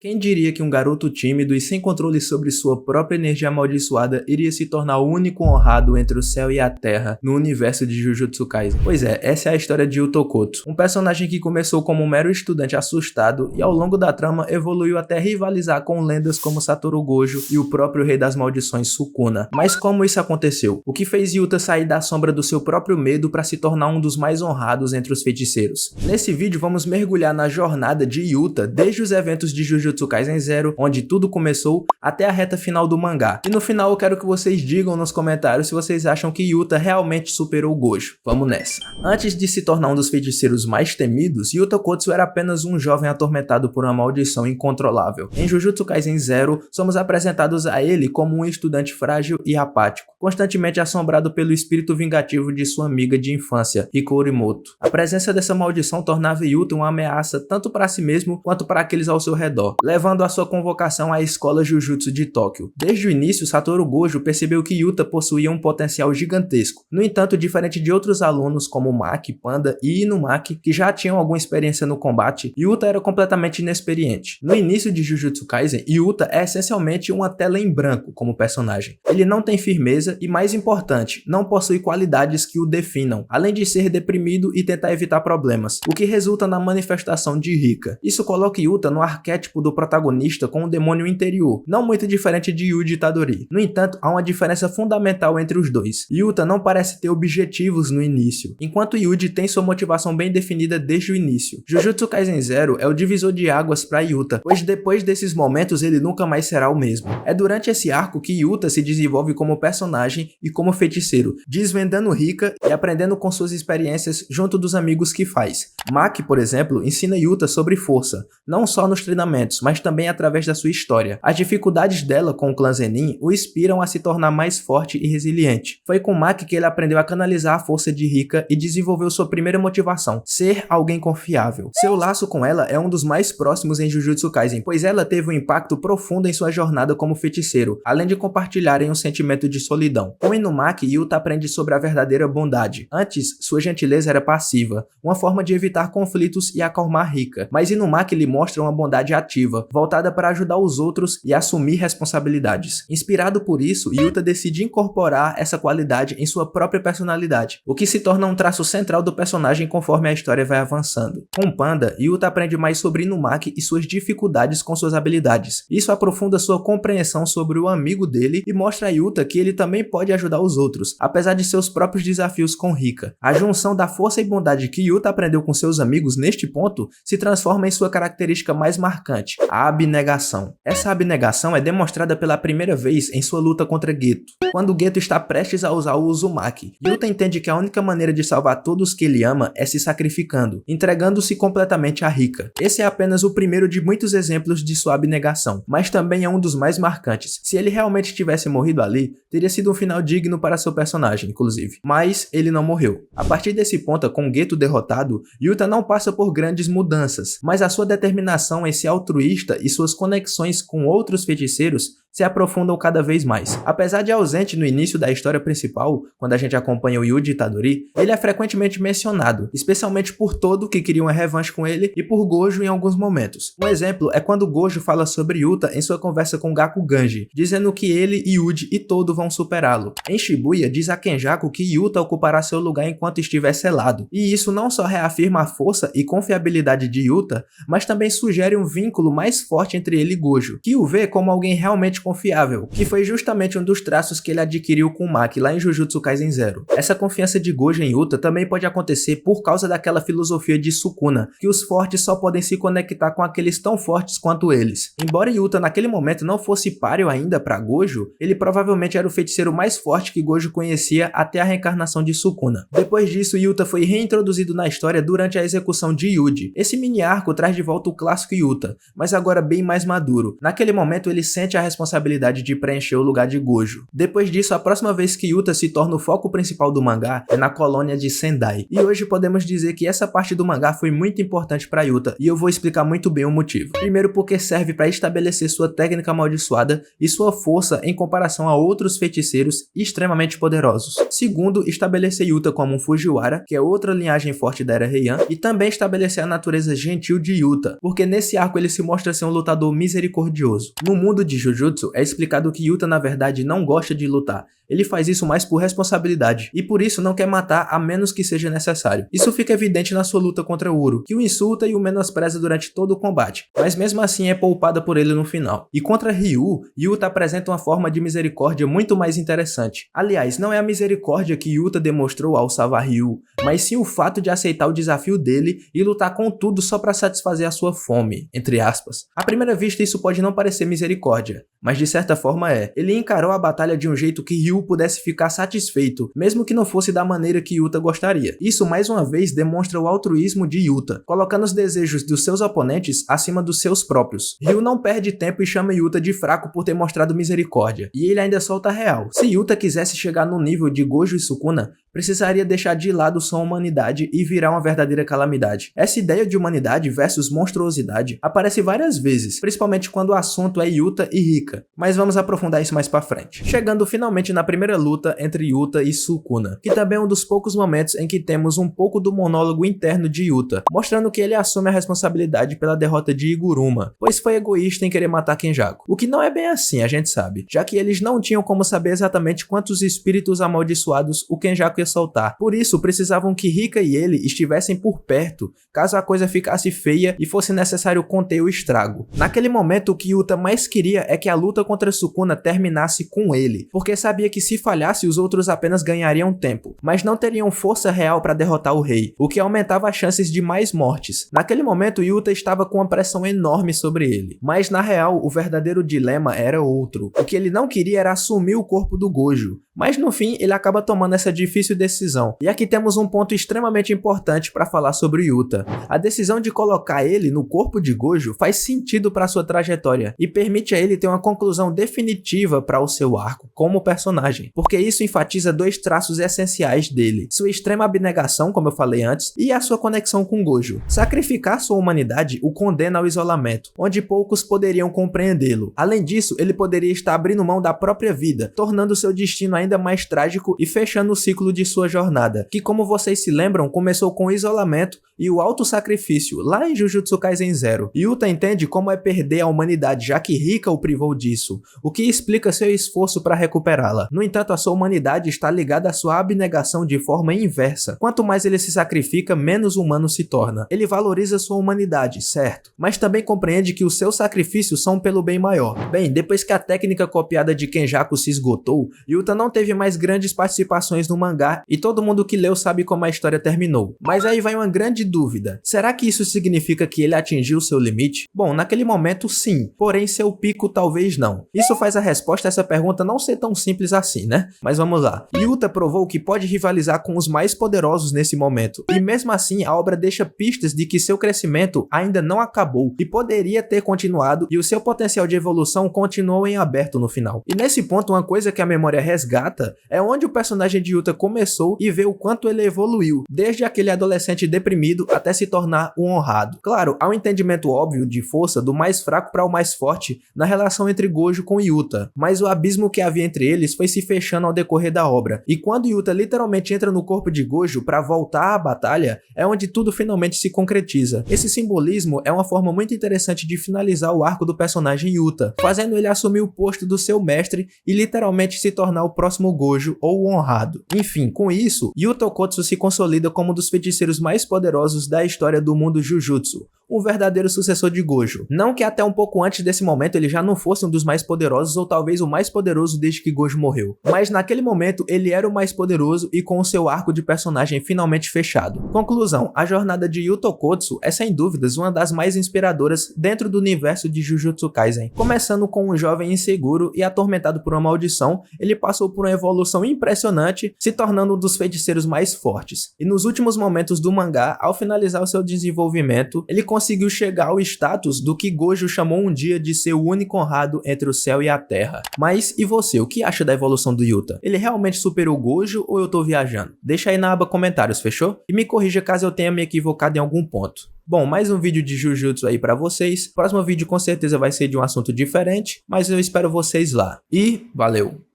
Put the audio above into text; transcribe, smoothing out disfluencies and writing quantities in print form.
Quem diria que um garoto tímido e sem controle sobre sua própria energia amaldiçoada iria se tornar o único honrado entre o céu e a terra no universo de Jujutsu Kaisen? Pois é, essa é a história de Yuta Okkotsu, um personagem que começou como um mero estudante assustado e ao longo da trama evoluiu até rivalizar com lendas como Satoru Gojo e o próprio rei das maldições Sukuna. Mas como isso aconteceu? O que fez Yuta sair da sombra do seu próprio medo para se tornar um dos mais honrados entre os feiticeiros? Nesse vídeo vamos mergulhar na jornada de Yuta desde os eventos de Jujutsu Kaisen Zero, onde tudo começou, até a reta final do mangá. E no final eu quero que vocês digam nos comentários se vocês acham que Yuta realmente superou Gojo. Vamos nessa! Antes de se tornar um dos feiticeiros mais temidos, Yuta Okkotsu era apenas um jovem atormentado por uma maldição incontrolável. Em Jujutsu Kaisen Zero, somos apresentados a ele como um estudante frágil e apático, constantemente assombrado pelo espírito vingativo de sua amiga de infância, Riko Orimoto. A presença dessa maldição tornava Yuta uma ameaça tanto para si mesmo quanto para aqueles ao seu redor, levando a sua convocação à escola Jujutsu de Tóquio. Desde o início, Satoru Gojo percebeu que Yuta possuía um potencial gigantesco. No entanto, diferente de outros alunos como Maki, Panda e Inumaki, que já tinham alguma experiência no combate, Yuta era completamente inexperiente. No início de Jujutsu Kaisen, Yuta é essencialmente uma tela em branco como personagem. Ele não tem firmeza e, mais importante, não possui qualidades que o definam, além de ser deprimido e tentar evitar problemas, o que resulta na manifestação de Rika. Isso coloca Yuta no arquétipo do protagonista com um demônio interior, não muito diferente de Yuji Itadori. No entanto, há uma diferença fundamental entre os dois. Yuta não parece ter objetivos no início, enquanto Yuji tem sua motivação bem definida desde o início. Jujutsu Kaisen Zero é o divisor de águas para Yuta, pois depois desses momentos ele nunca mais será o mesmo. É durante esse arco que Yuta se desenvolve como personagem e como feiticeiro, desvendando Rika e aprendendo com suas experiências junto dos amigos que faz. Maki, por exemplo, ensina Yuta sobre força, não só nos treinamentos, mas também através da sua história. As dificuldades dela com o clã Zenin o inspiram a se tornar mais forte e resiliente. Foi com Maki que ele aprendeu a canalizar a força de Rika e desenvolveu sua primeira motivação, ser alguém confiável. Seu laço com ela é um dos mais próximos em Jujutsu Kaisen, pois ela teve um impacto profundo em sua jornada como feiticeiro, além de compartilharem um sentimento de solidão. Com Inumaki, Yuta aprende sobre a verdadeira bondade. Antes, sua gentileza era passiva, uma forma de evitar conflitos e acalmar Rika, mas Inumaki lhe mostra uma bondade ativa, voltada para ajudar os outros e assumir responsabilidades. Inspirado por isso, Yuta decide incorporar essa qualidade em sua própria personalidade, o que se torna um traço central do personagem conforme a história vai avançando. Com Panda, Yuta aprende mais sobre Inumaki e suas dificuldades com suas habilidades. Isso aprofunda sua compreensão sobre o amigo dele e mostra a Yuta que ele também pode ajudar os outros, apesar de seus próprios desafios com Rika. A junção da força e bondade que Yuta aprendeu com seus amigos neste ponto se transforma em sua característica mais marcante, a abnegação. Essa abnegação é demonstrada pela primeira vez em sua luta contra Geto, quando Geto está prestes a usar o Uzumaki. Yuta entende que a única maneira de salvar todos que ele ama é se sacrificando, entregando-se completamente a Rika. Esse é apenas o primeiro de muitos exemplos de sua abnegação, mas também é um dos mais marcantes. Se ele realmente tivesse morrido ali, teria sido um final digno para seu personagem, inclusive. Mas ele não morreu. A partir desse ponto, com Geto derrotado, Yuta não passa por grandes mudanças, mas a sua determinação em ser altruísta e suas conexões com outros feiticeiros se aprofundam cada vez mais. Apesar de ausente no início da história principal, quando a gente acompanha o Yuji Itadori, ele é frequentemente mencionado, especialmente por Todo, que queria uma revanche com ele, e por Gojo em alguns momentos. Um exemplo é quando Gojo fala sobre Yuta em sua conversa com Gakuganji, dizendo que ele, Yuji e Todo vão superá-lo. Em Shibuya, diz a Kenjaku que Yuta ocupará seu lugar enquanto estiver selado, e isso não só reafirma a força e confiabilidade de Yuta, mas também sugere um vínculo mais forte entre ele e Gojo, que o vê como alguém realmente confiável, que foi justamente um dos traços que ele adquiriu com Maki lá em Jujutsu Kaisen Zero. Essa confiança de Gojo em Yuta também pode acontecer por causa daquela filosofia de Sukuna, que os fortes só podem se conectar com aqueles tão fortes quanto eles. Embora Yuta naquele momento não fosse páreo ainda para Gojo, ele provavelmente era o feiticeiro mais forte que Gojo conhecia até a reencarnação de Sukuna. Depois disso, Yuta foi reintroduzido na história durante a execução de Yuji. Esse mini arco traz de volta o clássico Yuta, mas agora bem mais maduro. Naquele momento ele sente a responsabilidade responsabilidade de preencher o lugar de Gojo. Depois disso, a próxima vez que Yuta se torna o foco principal do mangá é na colônia de Sendai. E hoje podemos dizer que essa parte do mangá foi muito importante para Yuta, e eu vou explicar muito bem o motivo. Primeiro, porque serve para estabelecer sua técnica amaldiçoada e sua força em comparação a outros feiticeiros extremamente poderosos. Segundo, estabelecer Yuta como um Fujiwara, que é outra linhagem forte da Era Heian, e também estabelecer a natureza gentil de Yuta, porque nesse arco ele se mostra ser um lutador misericordioso. No mundo de Jujutsu, é explicado que Yuta na verdade não gosta de lutar, ele faz isso mais por responsabilidade, e por isso não quer matar a menos que seja necessário. Isso fica evidente na sua luta contra Uro, que o insulta e o menospreza durante todo o combate, mas mesmo assim é poupada por ele no final. E contra Ryu, Yuta apresenta uma forma de misericórdia muito mais interessante. Aliás, não é a misericórdia que Yuta demonstrou ao salvar Ryu, mas sim o fato de aceitar o desafio dele e lutar com tudo só para satisfazer a sua fome, entre aspas. À primeira vista isso pode não parecer misericórdia, mas de certa forma é. Ele encarou a batalha de um jeito que Ryu pudesse ficar satisfeito, mesmo que não fosse da maneira que Yuta gostaria. Isso mais uma vez demonstra o altruísmo de Yuta, colocando os desejos dos seus oponentes acima dos seus próprios. Ryu não perde tempo e chama Yuta de fraco por ter mostrado misericórdia, e ele ainda solta a real. Se Yuta quisesse chegar no nível de Gojo e Sukuna, precisaria deixar de lado sua humanidade e virar uma verdadeira calamidade. Essa ideia de humanidade versus monstruosidade aparece várias vezes, principalmente quando o assunto é Yuta e Rika, mas vamos aprofundar isso mais pra frente. Chegando finalmente na primeira luta entre Yuta e Sukuna, que também é um dos poucos momentos em que temos um pouco do monólogo interno de Yuta, mostrando que ele assume a responsabilidade pela derrota de Iguruma, pois foi egoísta em querer matar Kenjaku. O que não é bem assim, a gente sabe, já que eles não tinham como saber exatamente quantos espíritos amaldiçoados o Kenjaku ia soltar. Por isso, precisavam que Rika e ele estivessem por perto, caso a coisa ficasse feia e fosse necessário conter o estrago. Naquele momento, o que Yuta mais queria é que a luta contra Sukuna terminasse com ele, porque sabia que se falhasse, os outros apenas ganhariam tempo, mas não teriam força real para derrotar o rei, o que aumentava as chances de mais mortes. Naquele momento, Yuta estava com uma pressão enorme sobre ele, mas na real, o verdadeiro dilema era outro. O que ele não queria era assumir o corpo do Gojo, mas no fim, ele acaba tomando essa difícil decisão. E aqui temos um ponto extremamente importante para falar sobre Yuta. A decisão de colocar ele no corpo de Gojo faz sentido para sua trajetória e permite a ele ter uma conclusão definitiva para o seu arco como personagem, porque isso enfatiza dois traços essenciais dele: sua extrema abnegação, como eu falei antes, e a sua conexão com Gojo. Sacrificar sua humanidade o condena ao isolamento, onde poucos poderiam compreendê-lo. Além disso, ele poderia estar abrindo mão da própria vida, tornando seu destino ainda mais trágico e fechando o ciclo de sua jornada, que, como vocês se lembram, começou com o isolamento e o autossacrifício lá em Jujutsu Kaisen Zero. Yuta entende como é perder a humanidade, já que Rika o privou disso, o que explica seu esforço para recuperá-la. No entanto, a sua humanidade está ligada à sua abnegação de forma inversa. Quanto mais ele se sacrifica, menos humano se torna. Ele valoriza sua humanidade, certo, mas também compreende que os seus sacrifícios são pelo bem maior. Bem, depois que a técnica copiada de Kenjaku se esgotou, Yuta não teve mais grandes participações no mangá e todo mundo que leu sabe como a história terminou. Mas aí vai uma grande dúvida: será que isso significa que ele atingiu seu limite? Bom, naquele momento sim, porém seu pico talvez não. Isso faz a resposta a essa pergunta não ser tão simples assim, né? Mas vamos lá. Yuta provou que pode rivalizar com os mais poderosos nesse momento, e mesmo assim a obra deixa pistas de que seu crescimento ainda não acabou e poderia ter continuado, e o seu potencial de evolução continuou em aberto no final. E nesse ponto, uma coisa que a memória resgata é onde o personagem de Yuta começou e vê o quanto ele evoluiu, desde aquele adolescente deprimido até se tornar um honrado. Claro, há um entendimento óbvio de força do mais fraco para o mais forte na relação entre Gojo com Yuta, mas o abismo que havia entre eles foi se fechando ao decorrer da obra, e quando Yuta literalmente entra no corpo de Gojo para voltar à batalha, é onde tudo finalmente se concretiza. Esse simbolismo é uma forma muito interessante de finalizar o arco do personagem Yuta, fazendo ele assumir o posto do seu mestre e literalmente se tornar o próximo Gojo ou o honrado. Enfim, com isso, Yuta Okkotsu se consolida como um dos feiticeiros mais poderosos da história do mundo Jujutsu, um verdadeiro sucessor de Gojo. Não que até um pouco antes desse momento ele já não fosse um dos mais poderosos, ou talvez o mais poderoso desde que Gojo morreu, mas naquele momento ele era o mais poderoso e com o seu arco de personagem finalmente fechado. Conclusão: a jornada de Yuta Okkotsu é sem dúvidas uma das mais inspiradoras dentro do universo de Jujutsu Kaisen. Começando com um jovem inseguro e atormentado por uma maldição, ele passou por uma evolução impressionante, se tornando um dos feiticeiros mais fortes. E nos últimos momentos do mangá, ao finalizar o seu desenvolvimento, ele conseguiu chegar ao status do que Gojo chamou um dia de ser o único honrado entre o céu e a terra. Mas e você, o que acha da evolução do Yuta? Ele realmente superou Gojo ou eu tô viajando? Deixa aí na aba comentários, fechou? E me corrija caso eu tenha me equivocado em algum ponto. Bom, mais um vídeo de Jujutsu aí pra vocês. Próximo vídeo com certeza vai ser de um assunto diferente, mas eu espero vocês lá. E valeu!